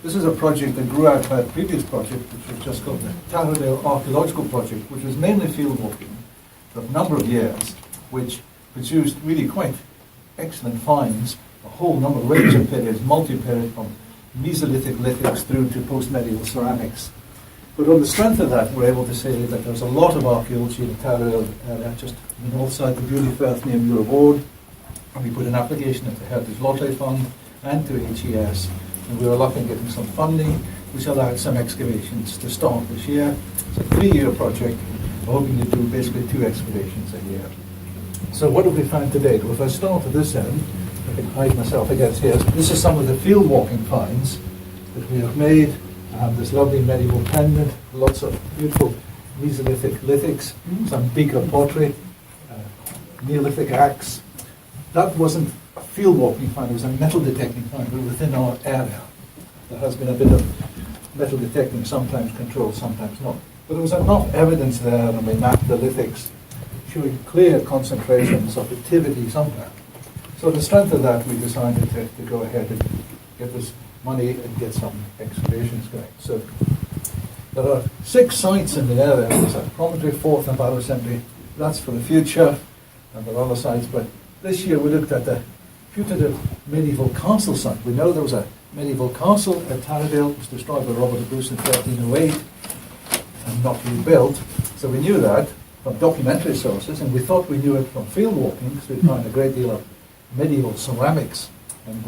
This is a project that grew out of a previous project, which was just called the Tarradale Archaeological project, which was mainly field walking for a number of years, which produced really quite excellent finds, a whole number of range of periods, multi-period, from Mesolithic lithics through to post-medieval ceramics. But on the strength of that, we're able to say that there's a lot of archaeology in the Tarradale area, just on the north side of the Beauly Firth near Muir Ward. And we put an application at the Heritage Lottery Fund and to HES, and we were lucky in getting some funding, which allowed some excavations to start this year. It's a 3-year project. We're hoping to do basically 2 excavations a year. So what have we found today? Well, if I start at this end, I can hide myself against here. This is some of the field walking finds that we have made. This lovely medieval pendant, lots of beautiful Mesolithic lithics, some beaker pottery, Neolithic axe. That wasn't a field walking find, it was a metal detecting find, but within our area. There has been a bit of metal detecting, sometimes controlled, sometimes not. But there was enough evidence there, and we mapped the lithics, showing clear concentrations of activity somewhere. So on the strength of that, we decided to go ahead and get this money and get some excavations going. So there are 6 sites in the area. There's a promontory, Forth and Barrow Cemetery. That's for the future, and there are other sites. But this year we looked at the putative medieval castle site. We know there was a medieval castle at Tarradale. It was destroyed by Robert the Bruce in 1308 and not rebuilt. So we knew that from documentary sources, and we thought we knew it from field walking, because we found a great deal of medieval ceramics. And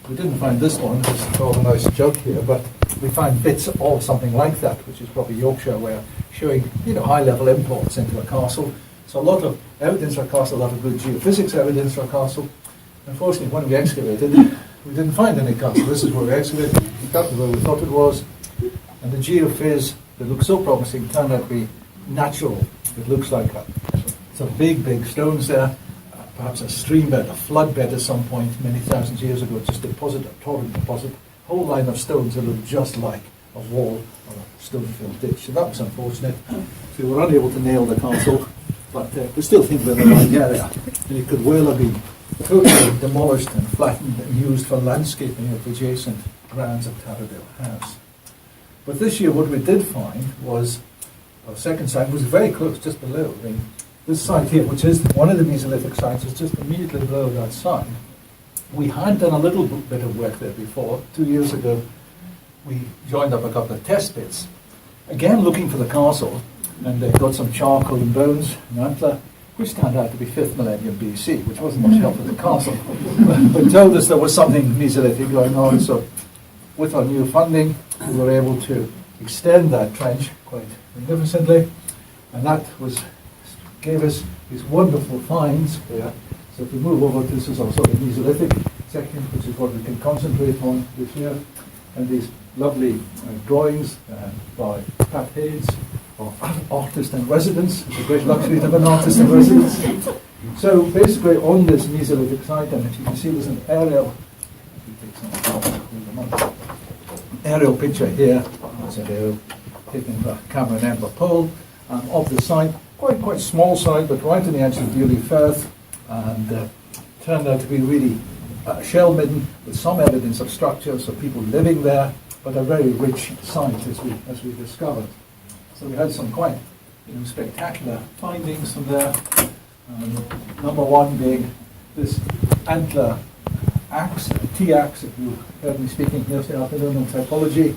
we didn't find this one, it's called a nice jug here, but we find bits of something like that, which is probably Yorkshire way of showing, high-level imports into a castle. So a lot of evidence for a castle, a lot of good geophysics evidence for a castle. Unfortunately, when we excavated, we didn't find any castle. This is where we excavated, that's where we thought it was. And the geophys that looked so promising turned out to be natural. It looks like some big, big stones there. Perhaps a stream bed, a flood bed at some point many thousands of years ago, just deposit, a torrent deposit, whole line of stones that looked just like a wall or a stone-filled ditch. So that was unfortunate. So we were unable to nail the castle, but we still think we're in the right area. And it could well have been totally demolished and flattened and used for landscaping of adjacent grounds of Tarradale House. But this year what we did find was, our second site was very close, just below. This site here, which is one of the Mesolithic sites, is just immediately below that site. We had done a little bit of work there before. 2 years ago, we joined up a couple of test pits, again looking for the castle, and they got some charcoal and bones, an antler, which turned out to be 5th millennium BC, which wasn't much help for the castle, but told us there was something Mesolithic going on. So with our new funding, we were able to extend that trench quite magnificently, and that gave us these wonderful finds here. So if we move over, this is our sort of Mesolithic section, which is what we can concentrate on this year. And these lovely drawings by Pat Hayes, or artist in residence. It's a great luxury to have an artist in residence. So basically on this Mesolithic site, and if you can see there's an aerial, aerial picture here, that's an aerial taken by camera and Ember pole of the site. Quite small site, but right in the edge of Beauly Firth, and turned out to be really shell-midden with some evidence of structure, so people living there, but a very rich site as we discovered. So we had some quite spectacular findings from there. Number one being this antler axe, a T-axe, if you heard me speaking yesterday afternoon on typology.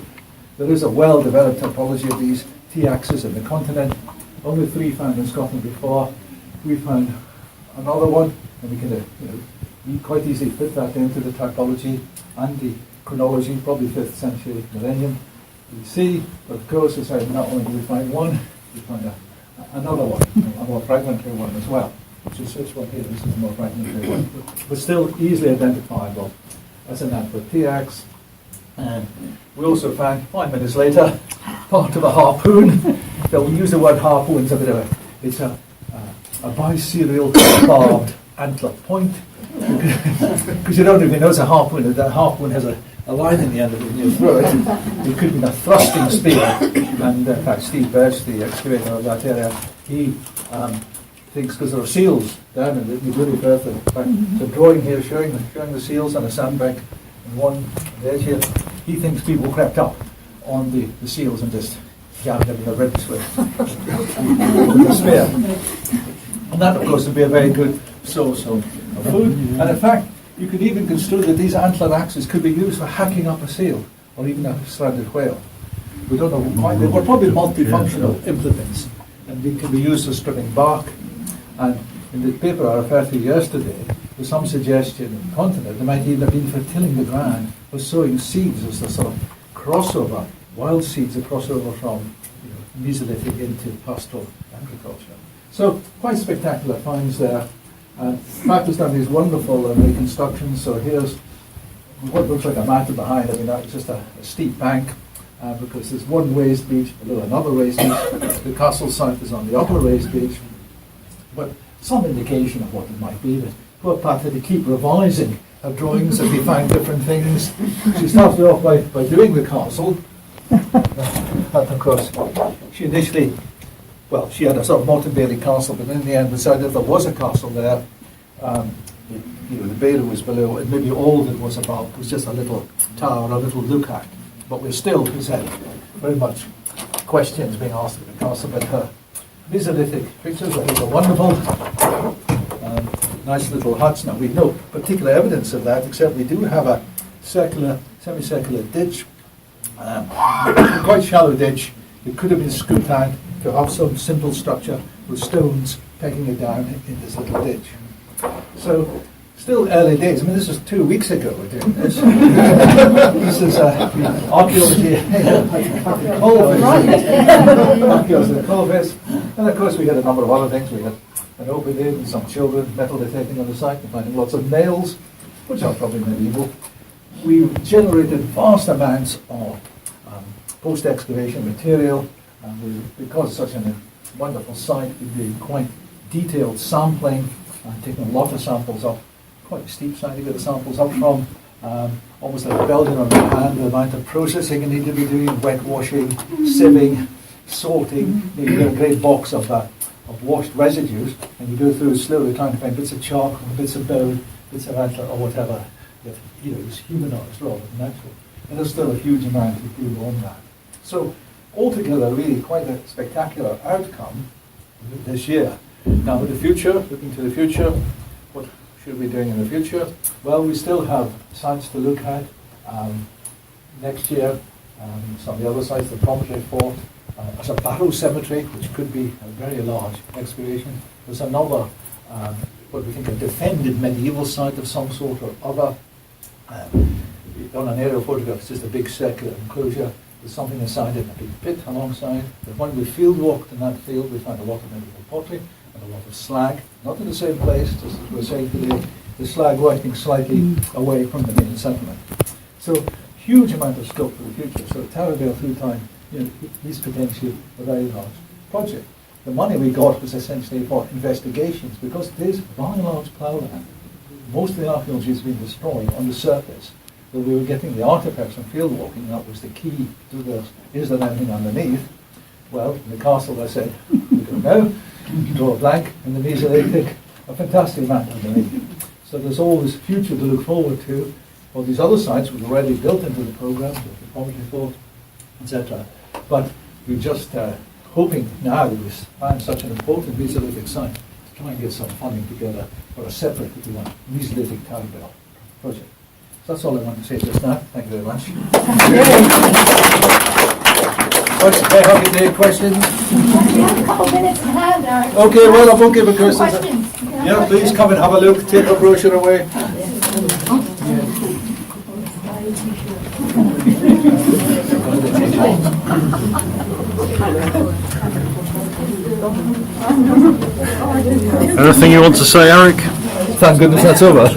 There is a well-developed typology of these T-axes in the continent. Only 3 found in Scotland before. We found another one, and we can quite easily fit that into the typology and the chronology, probably 5th century millennium. We see, but of course, as I said, not only do we find one, we find another one, a more fragmentary one as well, which is this one here. This is a more fragmentary one, but still easily identifiable as an antler T-axe. And we also found, 5 minutes later, part of a harpoon. So we use the word harpoon, it's a biserial barbed antler point. Because you don't even know it's a harpoon. That harpoon has a line in the end of it, and you throw it. It could be a thrusting spear. And in fact, Steve Birch, the excavator of that area, he thinks, because there are seals down in the Beauly Firth, in fact, the drawing here showing the seals on a sandbank, and one on the edge here. he thinks people crept up on the seals and just jammed them in the ribs with a spear. And that, of course, would be a very good source of food. And in fact, you could even construe that these antler axes could be used for hacking up a seal or even a stranded whale. We don't know quite. They were probably multifunctional implements, and they can be used for stripping bark. And in the paper I referred to yesterday, there's some suggestion in the continent they might even have been for tilling the ground or sowing seeds as a sort of crossover, wild seeds, a crossover from Mesolithic into pastoral agriculture. So quite spectacular finds there. Pakistan is wonderful reconstructions. So here's what looks like a mountain behind. I mean, that's just a steep bank because there's one raised beach, another raised beach. The castle site is on the upper raised beach. But some indication of what it might be. But poor Pat had to keep revising her drawings as we find different things. She started off by doing the castle. And of course, she initially, well, she had a sort of motte-bailey castle, but in the end decided there was a castle there. The Beira was below, and maybe all that was above was just a little tower, a little lookout. But we're still, as I said, very much questions being asked at the castle, but her Mesolithic pictures, I think, are wonderful. Nice little huts. Now, we've no particular evidence of that, except we do have a circular, semicircular ditch, quite shallow ditch. It could have been scooped out to have some simple structure with stones pegging it down in this little ditch. So, still early days. I mean, this was 2 weeks ago we're doing this. This is archaeology. Archaeology Colvest. And of course we had a number of other things. We had an open in, some children metal detecting on the site and finding lots of nails, which are probably medieval. We generated vast amounts of post-excavation material, and because it's such a wonderful site, we've been quite detailed sampling, taking a lot of samples up, quite a steep side to get the samples up from, almost like Belgian on the hand, the amount of processing you need to be doing, wet washing, sieving, sorting. You get a great box of washed residues, and you go through slowly trying to find bits of chalk, bits of bone, bits of antler, or whatever that is humanized rather than natural. And there's still a huge amount to do on that. So altogether, really quite a spectacular outcome this year. Now, with the future, looking to the future, what should we be doing in the future? Well, we still have sites to look at next year. Some of the other sites, the Promontory Fort, as a battle cemetery, which could be a very large excavation. There's another, what we think, a defended medieval site of some sort or other. On an aerial photograph, it's just a big circular enclosure. There's something inside it, a big pit alongside. But when we field walked in that field, we found a lot of medieval pottery and a lot of slag. Not in the same place, just as we were saying today, the slag working slightly away from the main settlement. So, huge amount of scope for the future. So, Tarradale through time, is potentially a very large project. The money we got was essentially for investigations, because it is by and large ploughland. Most of the archaeology has been destroyed on the surface. So we were getting the artifacts from field walking, and that was the key to this. Is there anything underneath? Well, in the castle I said, we don't know. Draw a blank, in the Mesolithic, a fantastic amount underneath. So there's all this future to look forward to. All these other sites were already built into the program, the Promontory Fort, etc. But we're just hoping now that we've found such an important Mesolithic site to try and get some funding together for a separate, if you want, Mesolithic Tarradale project. So that's all I want to say just now. Thank you very much. Okay, happy to take questions. We have a couple minutes to hand, Eric. Okay, well, I won't give a question. Questions. Yeah, please come and have a look. Take the brochure away. Anything you want to say, Eric? Thank goodness that's over.